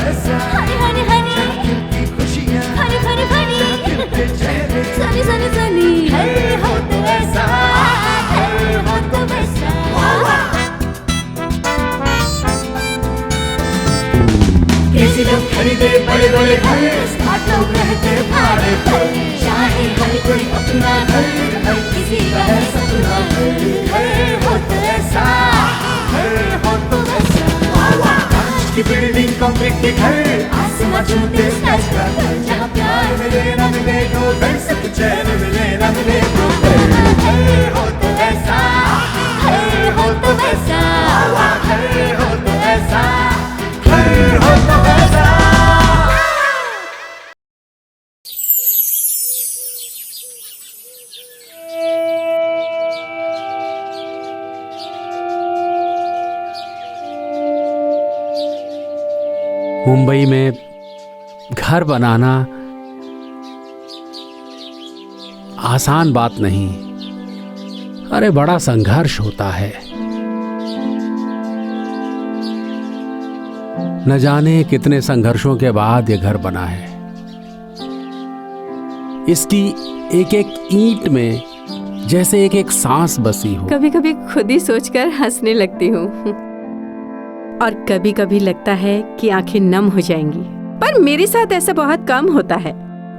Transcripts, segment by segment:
ऐसा, हनी हनी हनी, दिल की खुशियाँ, हनी हनी हनी, दिल के चेहरे, सनी सनी सनी, है हो तो ऐसा, है हो तो वैसा। किसी लोग खरीदे बड़े बड़े घर, स्मार्ट लोग रहते भाड़े पर, चाहे हर कोई अपना घर, हर किसी का है सपना घर, है हो तो ऐसा, है हो तो वैसा। कांच की बिल्डिंग, कंक्रीट के घर, आसमां चूमते स्काईस्क्रैपर, जहाँ प्यार मिले न मिले दो दर, सुख चैन मिले न मिले दो दर। है हो तो ऐसा, है हो तो वैसा। है हो तो ऐसा, है हो तो वैसा। मुंबई में घर बनाना आसान बात नहीं, अरे बड़ा संघर्ष होता है। न जाने कितने संघर्षों के बाद ये घर बना है। इसकी एक एक ईंट में जैसे एक एक सांस बसी हो। कभी कभी खुद ही सोचकर हंसने लगती हूँ और कभी कभी लगता है कि आंखें नम हो जाएंगी। पर मेरे साथ ऐसा बहुत कम होता है।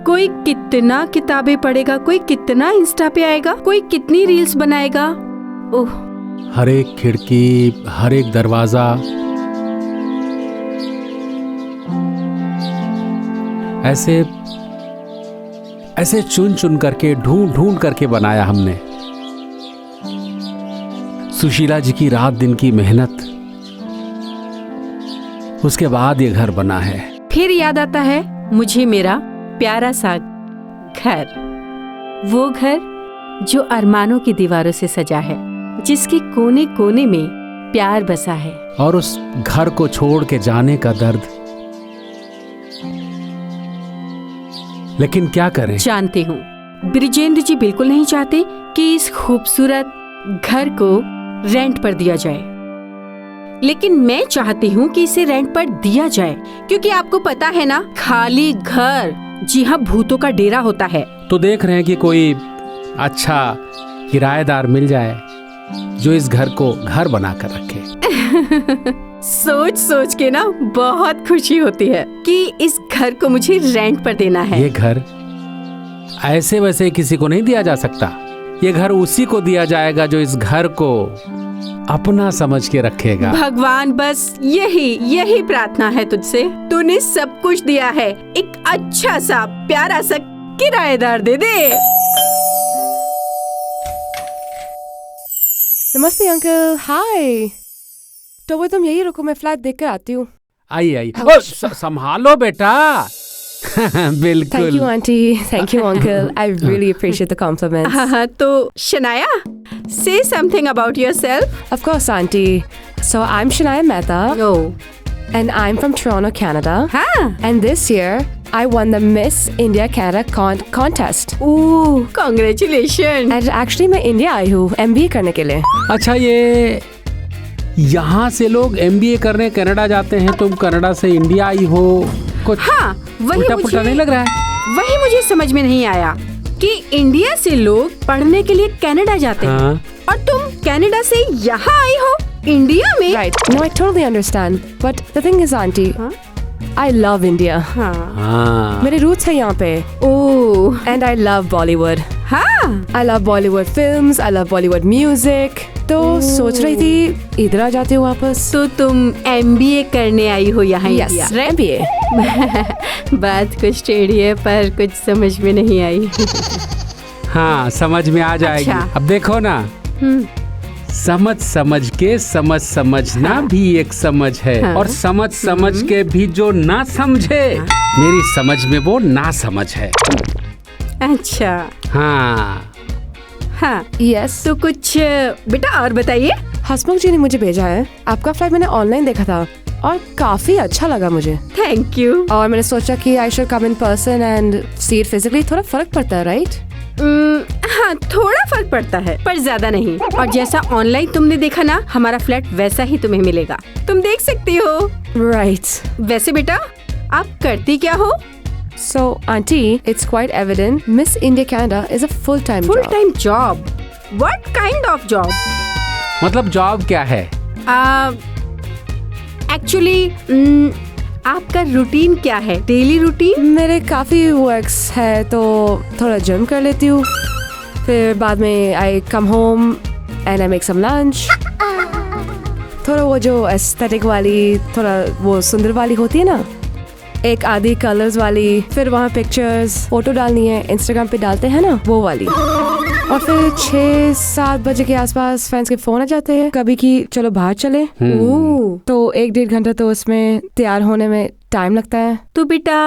कोई कितना किताबें पढ़ेगा, कोई कितना इंस्टा पे आएगा, कोई कितनी रील्स बनाएगा। ओह, हर एक खिड़की, हर एक दरवाजा ऐसे ऐसे चुन चुन करके, ढूंढ ढूंढ करके बनाया हमने। सुशीला जी की रात दिन की मेहनत, उसके बाद ये घर बना है। फिर याद आता है मुझे मेरा प्यारा सा घर, वो घर जो अरमानों की दीवारों से सजा है, जिसके कोने कोने में प्यार बसा है। और उस घर को छोड़ के जाने का दर्द। लेकिन क्या करें? जानती हूँ ब्रिजेंद्र जी बिल्कुल नहीं चाहते कि इस खूबसूरत घर को रेंट पर दिया जाए, लेकिन मैं चाहती हूँ कि इसे रेंट पर दिया जाए, क्योंकि आपको पता है ना, खाली घर जी हाँ भूतों का डेरा होता है। तो देख रहे हैं कि कोई अच्छा किराएदार मिल जाए जो इस घर को घर बना कर रखे। सोच सोच के ना बहुत खुशी होती है कि इस घर को मुझे रेंट पर देना है। ये घर ऐसे वैसे किसी को नहीं दिया जा सकता। ये घर उसी को दिया जाएगा जो इस घर को अपना समझ के रखेगा। भगवान, बस यही प्रार्थना है तुझसे। तूने सब कुछ दिया है, एक अच्छा सा प्यारा सा किराएदार दे दे। नमस्ते अंकल। हाय। तो वो तुम यही रुको, मैं फ्लैट देख कर आती हूँ। आइए संभालो बेटा। बिल्कुल। Thank you aunty. Thank you uncle. I really appreciate the compliments. हाँ, तो Shanaya, say something about yourself. Of course, auntie. So I'm Shania Mehta. Oh. And I'm from Toronto, Canada. हाँ. And this year, I won the Miss India Canada contest. Ooh, congratulations. And actually मैं India I हूँ MBA करने के लिए। अच्छा, ये यहाँ से लोग MBA करने कनाडा जाते हैं, तुम कनाडा से इंडिया आई हो, कुछ हाँ, वही उल्टा-पुल्टा नहीं लग रहा है? वही मुझे समझ में नहीं आया कि इंडिया से लोग पढ़ने के लिए कनाडा जाते हैं, और तुम कनाडा से यहाँ आई हो इंडिया में। Right. No, I totally understand. But the thing is, auntie, I love India. हाँ। मेरे roots है यहाँ पे। Oh. And I love Bollywood. हाँ। I love Bollywood films. I love Bollywood music. तो सोच रही थी इधर आ जाती हूँ वापस। तो तुम MBA करने आई हो यहाँ Yes, इंडिया? MBA. बात कुछ टेढ़ी है पर कुछ समझ में नहीं आई। हाँ, समझ में आ जाएगी। अच्छा। अब देखो ना, समझ समझ के समझना भी एक समझ है। हाँ। और समझ के भी जो ना समझे, मेरी समझ में वो ना समझ है। अच्छा। हाँ। हाँ। Yes. तो कुछ बेटा और बताइए। हसमुख जी ने मुझे भेजा है। आपका फ्लैट मैंने ऑनलाइन देखा था और काफी अच्छा लगा मुझे। Thank you. और मैंने सोचा कि I should come in person and see it physically. थोड़ा फर्क पड़ता है, राइट? हाँ, थोड़ा फर्क पड़ता है पर ज्यादा नहीं। और जैसा ऑनलाइन तुमने देखा ना, हमारा फ्लैट वैसा ही तुम्हें मिलेगा। तुम देख सकती हो। Right. वैसे बेटा, आप करती क्या हो? So, Auntie, it's quite evident Miss India Canada is a full-time full job. Time job? What kind of job? मतलब जॉब क्या है? एक्चुअली आपका रूटीन क्या है? Daily routine? मेरे काफी वर्क्स है तो थोड़ा जिम कर लेती हूँ, फिर बाद में I come home and I make some lunch. थोड़ा वो जो एस्थेटिक वाली, थोड़ा वो सुंदर वाली होती है ना, एक आधी कलर्स वाली, फिर वहाँ पिक्चर्स फोटो डालनी है, इंस्टाग्राम पे डालते हैं ना, वो वाली। और फिर 6-7 बजे के आसपास फ्रेंड्स के फोन आ जाते हैं कभी कि चलो बाहर चले। ओह, तो 1-1.5 घंटा तो उसमें तैयार होने में टाइम लगता है। तो बेटा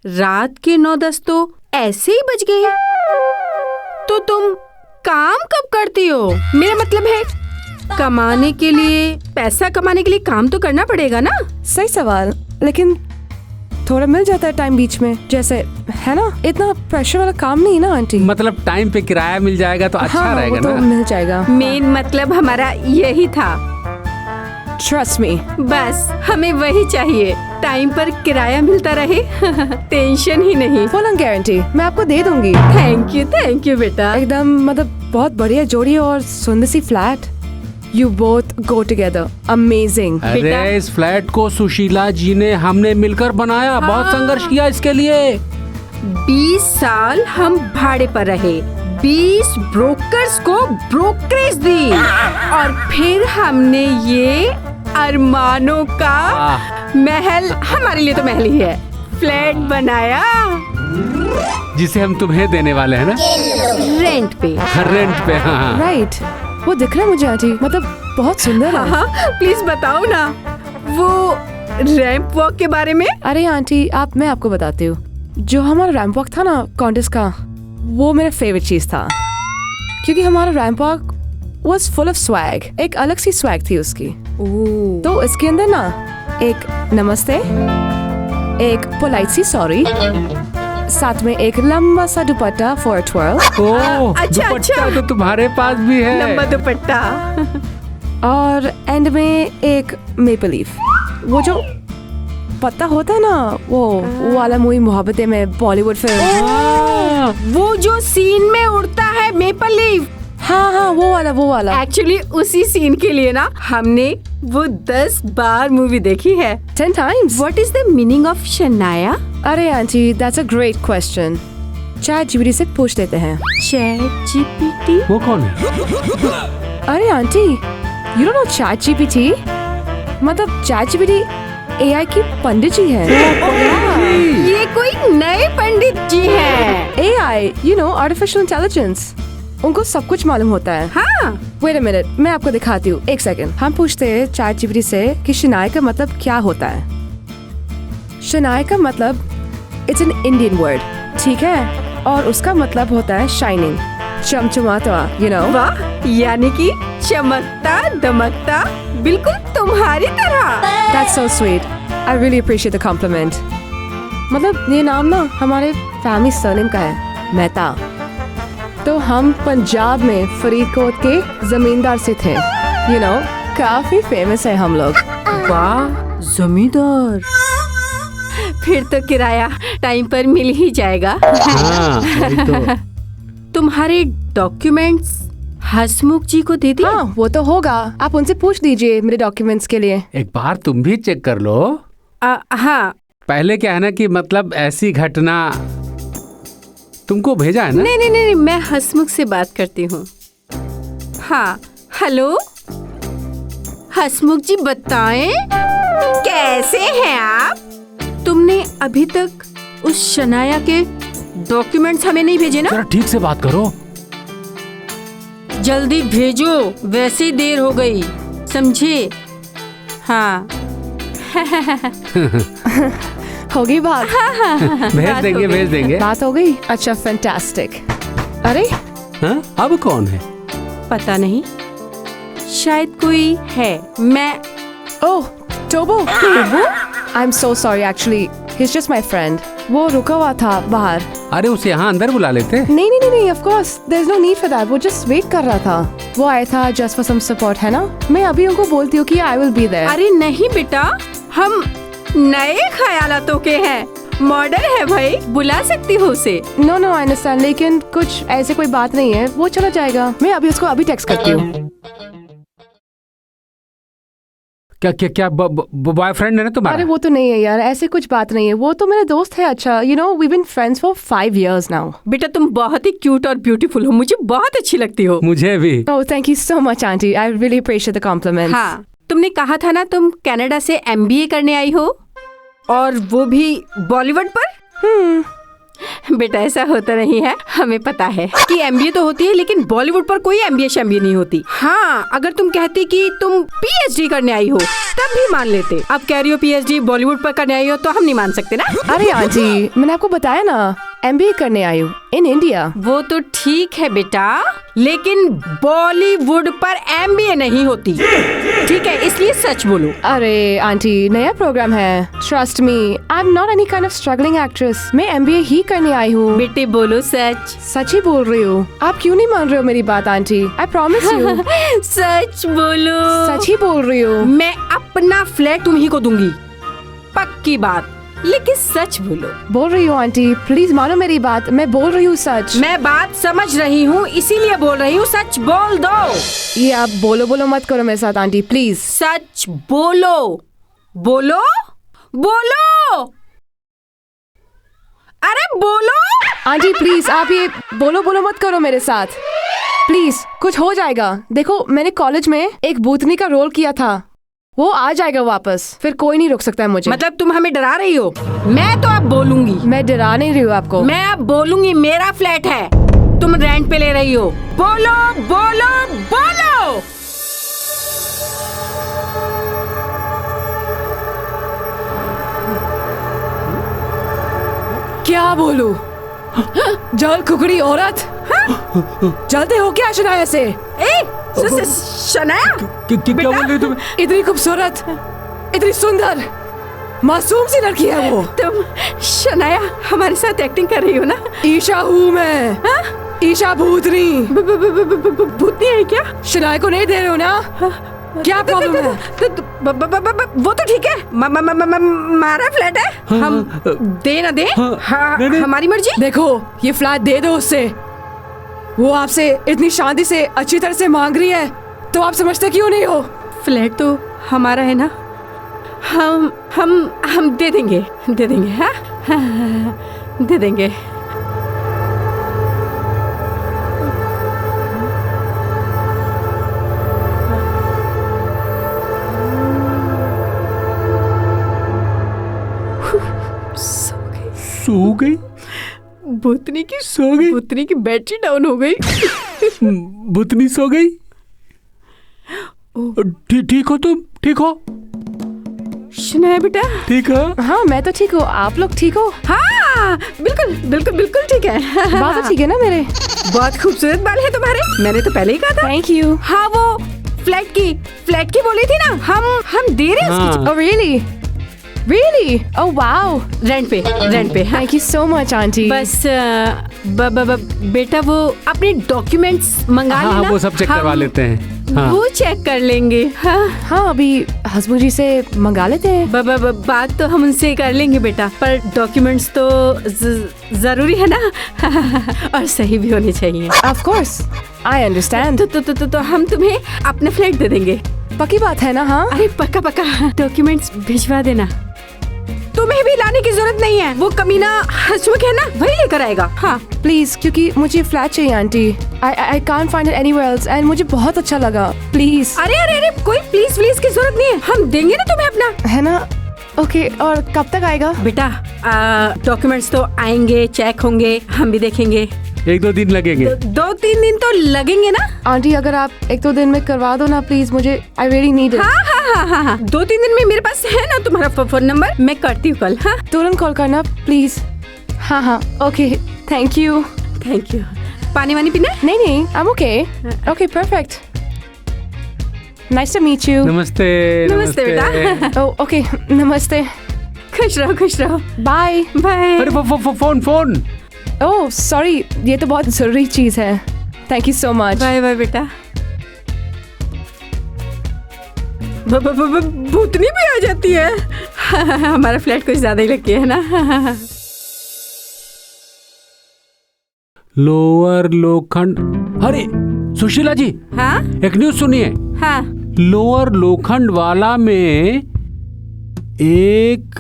रात के 9-10 तो ऐसे ही बज गए। तो तुम काम कब करती हो? मेरा मतलब है कमाने के लिए, पैसा कमाने के लिए काम तो करना पड़ेगा ना। सही सवाल, लेकिन थोड़ा मिल जाता है टाइम बीच में, जैसे है ना, इतना प्रेशर वाला काम नहीं ना आंटी। मतलब टाइम पे किराया मिल जाएगा तो अच्छा हाँ, रहेगा वो तो ना। मिल जाएगा। मेन मतलब हमारा यही था। Trust me. बस हमें वही चाहिए, टाइम पर किराया मिलता रहे, टेंशन ही नहीं। फुल ऑन गारंटी मैं आपको दे दूंगी। थैंक यू बेटा। एकदम मतलब बहुत बढ़िया जोड़ी और सुंदर सी flat. You both go together. Amazing. अरे बेटा। इस फ्लैट को सुशीला जी ने हमने मिलकर बनाया। बहुत संघर्ष किया इसके लिए। 20 साल हम भाड़े पर रहे, 20 ब्रोकर्स को ब्रोकरेज दी, और फिर हमने ये अरमानों का महल, हमारे लिए तो महल ही है, फ्लैट बनाया, जिसे हम तुम्हें देने वाले हैं ना, रेंट पे। रेंट पे। हाँ। Right. वो दिख रहा है मुझे आंटी, मतलब बहुत सुंदर है। हाँ, प्लीज बताओ ना वो रैंप वॉक के बारे में। अरे आंटी मैं आपको बताती हूँ, जो हमारा रैंप वॉक था ना कॉन्टेस्ट का, वो मेरा फेवरेट चीज था, क्योंकि हमारा ramp walk was full of swag. एक अलग सी स्वैग थी उसकी। तो इसके अंदर ना एक नमस्ते, एक पोलाइट सी सॉरी, साथ में एक लंबा सा दुपट्टा फॉर twirl, ओह, अच्छा, दुपट्टा अच्छा। तो तुम्हारे पास भी है। लंबा दुपट्टा। और एंड में एक मेपल लीफ, वो जो पत्ता होता है ना, वो वाला मूवी मोहब्बतें में, बॉलीवुड फिल्म। वो जो सीन में उड़ता है मेपल लीफ। हाँ वो वाला। एक्चुअली उसी सीन के लिए ना हमने वो 10 बार मूवी देखी है। 10 times. What is the meaning of Shanaya? अरे aunty, that's a great question. ChatGPT से पूछ लेते हैं। ChatGPT? वो कौन है? अरे aunty, you don't know ChatGPT? मतलब ChatGPT AI की पंडित जी है। ये कोई नए पंडित जी हैं। AI, you know, artificial intelligence. उनको सब कुछ मालूम होता है। हाँ। Wait a minute, मैं आपको दिखाती हूँ, एक सेकंड। हम पूछते हैं ChatGPT से कि शनाय का मतलब क्या होता है। शनाय का मतलब इट्स एन इंडियन वर्ड, ठीक है, और उसका मतलब होता है शाइनिंग, चमचमाता, you know। वाह, यानी कि चमकता दमकता, बिल्कुल तुम्हारी तरह। That's so sweet. I really appreciate the compliment. मतलब ये नाम ना हमारे फैमिली सरनेम का है, मेहता। तो हम पंजाब में फरीदकोट के जमींदार से थे, you know, काफी फेमस है हम लोग। वाह, जमींदार। फिर तो किराया टाइम पर मिल ही जाएगा। हाँ, वही तो। तुम्हारे डॉक्यूमेंट्स हसमुख जी को दे दिए? हाँ, वो तो होगा, आप उनसे पूछ दीजिए मेरे डॉक्यूमेंट्स के लिए। एक बार तुम भी चेक कर लो। हाँ। पहले क्या है ना कि मतलब ऐसी घटना तुमको भेजा है ना। नहीं, मैं हसमुख से बात करती हूँ। हाँ, हेलो हसमुख जी, बताएं कैसे हैं आप? तुमने अभी तक उस शनाया के डॉक्यूमेंट्स हमें नहीं भेजे ना? जरा ठीक से बात करो। जल्दी भेजो, वैसे ही देर हो गई, समझे? हाँ। होगी बात। भेज देंगे। बात हो गई। अच्छा, फैंटास्टिक। अरे हाँ? अब कौन है? पता नहीं, शायद कोई है। मैं ओह, टोबो। I am so sorry, actually he's just my friend. वो रुका हुआ था बाहर. अरे उसे यहाँ अंदर बुला लेते। नहीं, of course, there's no need for that. वो just wait कर रहा था. वो आया था just for some support, है ना? मैं अभी उनको बोलती हूँ कि I will be there. अरे नहीं बेटा, हम नए ख्यालातों के हैं, मॉडर्न है भाई, बुला सकती हो उसे। No, I understand, लेकिन कुछ ऐसे कोई बात नहीं है, वो चला जाएगा। मैं अभी उसको अभी टेक्स्ट करती हूँ। क्या बॉयफ्रेंड है ना तुम्हारा? अरे वो तो नहीं है यार, ऐसे कुछ बात नहीं है, वो तो मेरा दोस्त है। अच्छा, you know, we've been friends for 5 years now. बेटा तुम बहुत ही क्यूट और ब्यूटीफुल हो, मुझे बहुत अच्छी लगती हो। मुझे भी। Oh, thank you so much, auntie. I really appreciate the compliments. हाँ, तुमने कहा था ना तुम कनाडा से MBA करने आई हो, और वो भी बॉलीवुड पर। बेटा ऐसा होता नहीं है, हमें पता है कि MBA तो होती है, लेकिन बॉलीवुड पर कोई MBA शैम्बिया नहीं होती। हाँ, अगर तुम कहती कि तुम PhD करने आई हो तब भी मान लेते। अब कह रही हो PhD बॉलीवुड पर करने आई हो तो हम नहीं मान सकते ना। अरे आंटी, मैंने आपको बताया ना, MBA करने आई हूँ इन इंडिया। वो तो ठीक है बेटा, लेकिन बॉलीवुड पर MBA नहीं होती, ठीक है? इसलिए सच बोलो। अरे आंटी, नया प्रोग्राम है, trust me, I am not any kind of struggling actress. मैं MBA ही करने आई हूँ। बेटे बोलो सच। सच ही बोल रही हूँ। आप क्यों नहीं मान रहे हो मेरी बात आंटी? I promise you. सच बोलो। सच ही बोल रही हूँ। मैं अपना फ्लैट तुम्ही को दूंगी, पक्की बात, लेकिन सच बोलो। बोल रही हूँ आंटी, प्लीज मानो मेरी बात, मैं बोल रही हूँ सच। मैं बात समझ रही हूँ, इसीलिए बोल रही हूँ, सच बोल दो। ये आप बोलो मत करो मेरे साथ आंटी, प्लीज। सच बोलो, बोलो बोलो, अरे बोलो। आंटी प्लीज, आप ये बोलो मत करो मेरे साथ, प्लीज। कुछ हो जाएगा। देखो, मैंने कॉलेज में एक भूतनी का रोल किया था, वो आ जाएगा वापस, फिर कोई नहीं रोक सकता है मुझे। मतलब तुम हमें डरा रही हो? मैं तो अब बोलूंगी। मैं डरा नहीं रही हूँ आपको। मैं अब बोलूंगी, मेरा फ्लैट है, तुम रेंट पे ले रही हो। बोलो बोलो बोलो। क्या बोलूं? जल कुकड़ी औरत, जलते हो क्या शनाया से? शनाया, क्या बोल रही तुम? इतनी खूबसूरत, इतनी सुंदर, मासूम सी लड़की है वो। तुम शनाया हमारे साथ एक्टिंग कर रही हो ना? ईशा हूँ मैं। ईशा भूतनी। भूतनी है क्या? शनाया को नहीं दे रहे हो ना? क्या प्रॉब्लम है? वो तो ठीक है, हमारा फ्लैट है, हम दे ना दे, हमारी मर्जी। देखो, ये फ्लैट दे दो उससे, वो आपसे इतनी शांति से अच्छी तरह से मांग रही है, तो आप समझते क्यों नहीं हो? फ्लैट तो हमारा है ना, हम दे देंगे, हाँ दे देंगे। सो गई? भूतनी की सो गई? भूतनी की बैटरी डाउन हो गई। भूतनी सो गई? ठीक हो तुम? ठीक हो? शनाया बेटा ठीक है? हाँ, मैं तो ठीक हूँ, आप लोग ठीक हो? हाँ बिल्कुल ठीक है। बाल तो ठीक है ना मेरे? बहुत खूबसूरत बाल है तुम्हारे, मैंने तो पहले ही कहा था। Thank you. हाँ, वो फ्लैट की बोली थी ना, हम दे रहे हैं उसकी। Oh really? Oh wow. Rent पे। हाँ। Thank you so much aunty. बस बेटा वो अपने डॉक्यूमेंट्स मंगा लेना। हाँ, वो सब चेक करवा लेते हैं। हाँ। वो चेक कर लेंगे। हाँ, अभी हसबू जी से मंगा लेते हैं। बात तो हम उनसे कर लेंगे बेटा, पर डॉक्यूमेंट्स तो जरूरी है ना। और सही भी होने चाहिए। Of course, I understand. तो हम तुम्हें अपना फ्लैट दे देंगे। पक्की बात है ना? हाँ, अरे पक्का डॉक्यूमेंट्स भिजवा देना, तुम्हें भी लाने की जरूरत नहीं है, वो कमीना हसमुख है ना, वही लेकर आएगा। हाँ प्लीज, क्योंकि मुझे फ्लैट चाहिए aunty. I can't find it anywhere else and मुझे बहुत अच्छा लगा, प्लीज। अरे कोई प्लीज की जरूरत नहीं है, हम देंगे ना तुम्हें अपना, है ना? ओके, और कब तक आएगा? बेटा डॉक्यूमेंट्स तो आएंगे, चेक होंगे, हम भी देखेंगे। 1-2 दिन लगेंगे। 2-3 दिन तो लगेंगे ना आंटी, अगर आप 1-2 दिन में करवा दो ना प्लीज, मुझे I really need it। हाँ 2-3 दिन में मेरे पास है ना तुम्हारा फोन नंबर, मैं करती हूँ कल। हाँ तुरंत कॉल करना प्लीज। हाँ ओके, थैंक यू। पानी वानी पीना? नहीं, I'm okay। Okay, perfect। Nice to meet you। नमस्ते बेटा। Oh, okay, नमस्ते। खुश रहो खुश रहो। बाय। बाय। अरे फोन फोन। ओह सॉरी, ये तो बहुत ज़रूरी चीज़ है। Thank you so much. Bye bye बेटा। भूतनी भी आ जाती है। हमारा फ्लैट कुछ ज्यादा ही लगती है ना। लोअर लोखंड। अरे सुशीला जी, हाँ एक न्यूज सुनिए। हाँ। लोअर लोखंड वाला में एक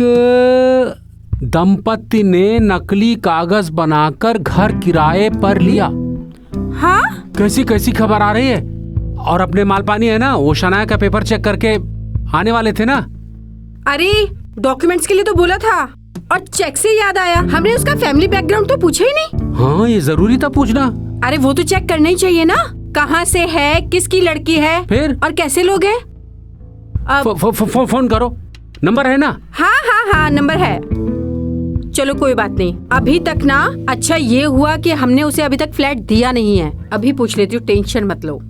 दंपति ने नकली कागज बनाकर घर किराए पर लिया। हाँ कैसी कैसी खबर आ रही है। और अपने मालपानी है ना, वो शनाया का पेपर चेक करके आने वाले थे ना। अरे डॉक्यूमेंट्स के लिए तो बोला था, और चेक से याद आया हमने उसका फैमिली बैकग्राउंड तो पूछा ही नहीं। हाँ ये जरूरी था पूछना। अरे वो तो चेक करना ही चाहिए ना, कहाँ से है, किसकी लड़की है, फिर और कैसे लोग हैं। फोन करो, नंबर है ना। हाँ हाँ हाँ नंबर है। चलो कोई बात नहीं, अभी तक ना अच्छा ये हुआ कि हमने उसे अभी तक फ्लैट दिया नहीं है। अभी पूछ लेती हूँ, टेंशन मत लो।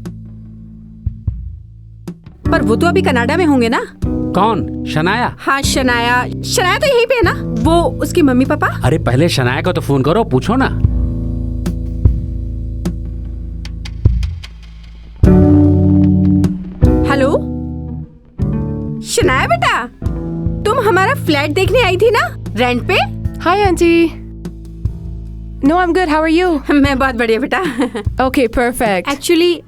पर वो तो अभी कनाडा में होंगे ना। कौन? शनाया? हाँ शनाया। शनाया तो यहीं पे है ना, वो उसकी मम्मी पापा। अरे पहले शनाया को तो फोन करो, पूछो ना। हेलो शनाया बेटा, तुम हमारा फ्लैट देखने आई थी ना रेंट पे। Hi aunty. No I am good, how are you? मैं बहुत बढ़िया बेटा। Okay perfect. एक्चुअली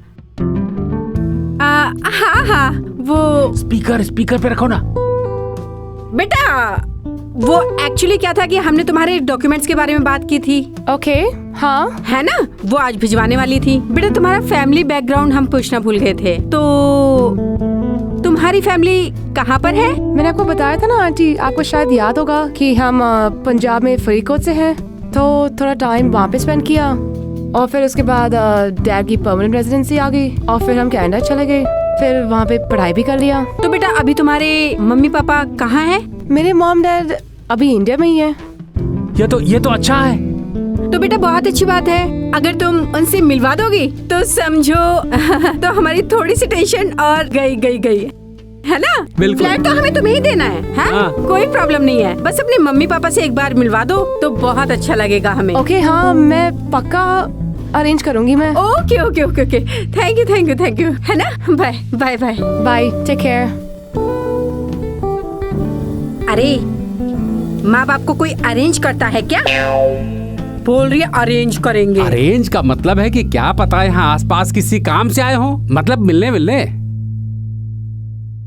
हाँ हाँ वो स्पीकर पे रखो ना बेटा। वो एक्चुअली क्या था कि हमने तुम्हारे डॉक्यूमेंट्स के बारे में बात की थी। ओके हाँ है ना, वो आज भिजवाने वाली थी। बेटा तुम्हारा फैमिली बैकग्राउंड हम पूछना भूल गए थे। तो तुम्हारी फैमिली कहाँ पर है? मैंने आपको बताया था ना आंटी, आपको शायद याद होगा कि हम पंजाब में फरीदकोट से हैं, तो थोड़ा टाइम वहाँ पे स्पेंड किया और फिर उसके बाद डैड की परमानेंट रेजिडेंसी आ गई और फिर हम कनाडा चले गए, फिर वहाँ पे पढ़ाई भी कर लिया। तो बेटा अभी तुम्हारे मम्मी पापा कहाँ हैं? मेरे मॉम डैड अभी इंडिया में ही है। ये तो अच्छा है। तो बेटा बहुत अच्छी बात है, अगर तुम उनसे मिलवा दोगी तो समझो तो हमारी थोड़ी सी टेंशन और गई है ना। बिल्कुल। फ्लैट तो हमें तुम्हें ही देना है। हाँ। कोई प्रॉब्लम नहीं है, बस अपने मम्मी पापा से एक बार मिलवा दो तो बहुत अच्छा लगेगा हमें। ओके हाँ, मैं पक्का अरेंज करूंगी मैं। Okay okay okay okay, thank you है ना। Bye bye bye bye, take care. अरे माँ बाप को कोई अरेंज करता है क्या? बोल रही है अरेंज करेंगे। अरेंज का मतलब है कि क्या पता है यहाँ आसपास किसी काम से आए हो, मतलब मिलने।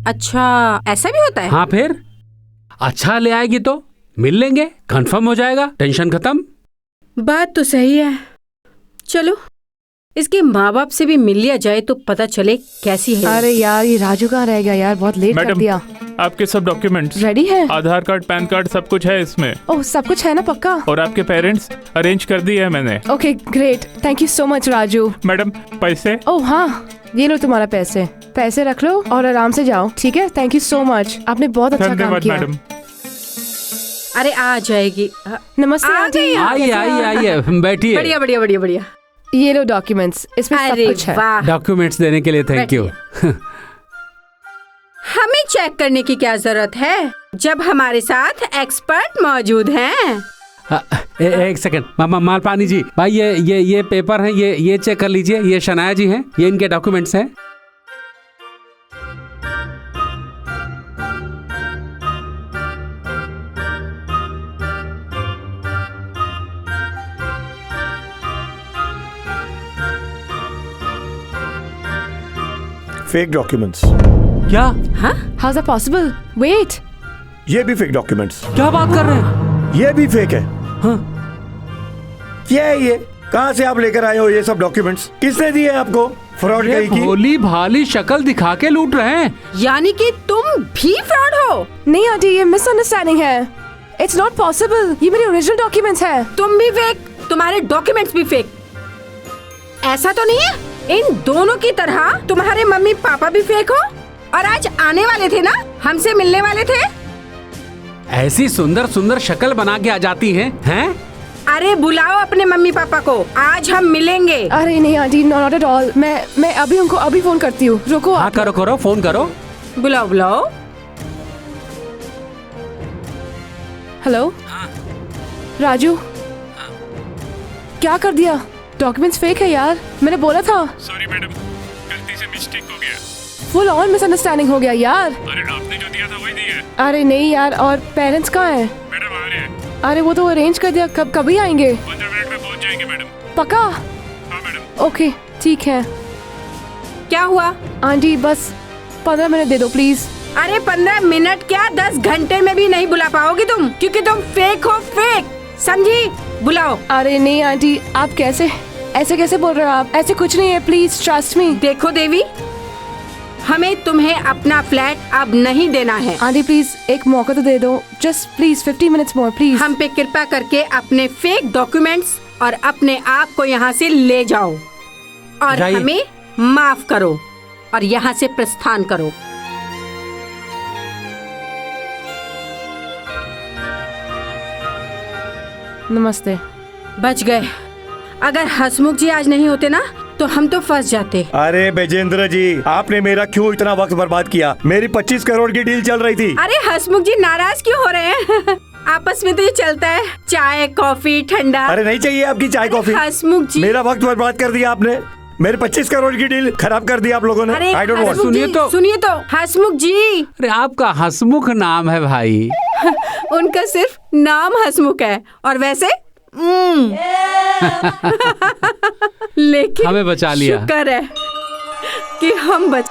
अच्छा ऐसा भी होता है? हाँ फिर अच्छा ले आएगी तो मिल लेंगे, कंफर्म हो जाएगा, टेंशन खत्म। बात तो सही है। चलो इसके माँ बाप से भी मिल लिया जाए तो पता चले कैसी है। अरे यार ये राजू कहाँ रह गया यार, बहुत लेट कर मैडम, दिया। आपके सब डॉक्यूमेंट्स रेडी है? आधार कार्ड, पैन कार्ड, सब कुछ है इसमें। ओह सब कुछ है ना पक्का? और आपके पेरेंट्स अरेंज कर दिए है मैंने। Okay great, thank you so much Raju. Madam पैसे? ओह हाँ ये लो तुम्हारा पैसे रख लो और आराम से जाओ, ठीक है? थैंक यू सो मच, आपने बहुत अच्छा काम धन्यवाद किया। मैडम। अरे आ जाएगी। नमस्ते आ आंटी। गई। आइए बैठिए। बढ़िया। ये लो डॉक्यूमेंट्स, इसमें सब अरे कुछ है। वाह, डॉक्यूमेंट्स देने के लिए थैंक यू। हमें चेक करने की क्या जरूरत है जब हमारे साथ एक्सपर्ट मौजूद हैं। एक सेकंड, मालपानी जी भाई, ये पेपर है, ये चेक कर लीजिए। ये शनाया जी हैं, ये इनके डॉक्यूमेंट्स हैं। Fake documents. क्या how is that possible? Wait, ये भी फेक डॉक्यूमेंट्स। क्या बात कर रहे हैं? ये भी फेक है। हाँ। क्या है ये? कहाँ से आप लेकर आए हो ये सब डॉक्यूमेंट्स? किसने दिए आपको? फ्रॉड ये कहीं की? भोली भाली शक्ल दिखा के लूट रहे हैं। यानी कि तुम भी फ्रॉड हो? नहीं आंटी ये मिसअंडरस्टैंडिंग है, इट्स नॉट पॉसिबल। ये मेरे ओरिजिनल डॉक्यूमेंट्स हैं। तुम भी फेक, तुम्हारे डॉक्यूमेंट्स भी फेक। ऐसा तो नहीं है इन दोनों की तरह तुम्हारे मम्मी पापा भी फेक हो और आज आने वाले थे ना, हमसे मिलने वाले थे। ऐसी सुंदर शक्ल बना के आ जाती हैं? अरे बुलाओ अपने मम्मी पापा को, आज हम मिलेंगे। अरे नहीं आंटी, नॉट एट ऑल। मैं अभी उनको अभी फोन करती हूँ, रुको हाँ आप। करो फोन करो। बुलाओ। हेलो राजू, क्या कर दिया? डॉक्यूमेंट्स फेक है यार, मैंने बोला था। सॉरी मैडम, गलती से मिस्टेक हो गया। फुल ऑन मिसअंडरस्टैंडिंग हो गया यार। अरे आपने जो दिया था वही दिया। अरे नहीं यार, और पेरेंट्स कहाँ हैं? मैडम आ रहे हैं। अरे वो तो अरेंज कर दिया, कभी आएंगे? 15 मिनट में पहुंच जाएंगे मैडम। पक्का? हाँ मैडम। ओके ठीक है। क्या हुआ? आंटी बस 15 मिनट दे दो प्लीज। अरे 15 मिनट क्या, 10 घंटे में भी नहीं बुला पाओगी तुम, क्योंकि तुम फेक हो, फेक, समझी? बुलाओ। अरे नहीं आंटी, आप ऐसे कैसे बोल रहे हो आप? ऐसे कुछ नहीं है, प्लीज ट्रस्ट मी। देखो देवी, हमें तुम्हें अपना फ्लैट अब नहीं देना है। आंटी प्लीज एक मौका तो दे दो, just please 50 minutes more please. हम पे कृपा करके अपने फेक डॉक्यूमेंट्स और अपने आप को यहाँ से ले जाओ और जाइए। हमें माफ करो और यहाँ से प्रस्थान करो। नमस्ते। बच गए। अगर हसमुख जी आज नहीं होते ना तो हम तो फंस जाते। अरे बैजेंद्र जी, आपने मेरा क्यों इतना वक्त बर्बाद किया? मेरी 25 करोड़ की डील चल रही थी। अरे हसमुख जी नाराज क्यों हो रहे हैं? आपस में तो ये चलता है, चाय कॉफी ठंडा। अरे नहीं चाहिए आपकी चाय कॉफी। हसमुख जी, मेरा वक्त बर्बाद कर दिया आपने। मेरे 25 करोड़ की डील खराब कर दी आप लोगों ने। अरे आई डोंट वांट। हसमुख जी, सुनिए तो हसमुख जी, अरे आपका हसमुख नाम है भाई। उनका सिर्फ नाम हसमुख है और वैसे लेकिन हमें बचा लिया। शुक्र है कि हम बच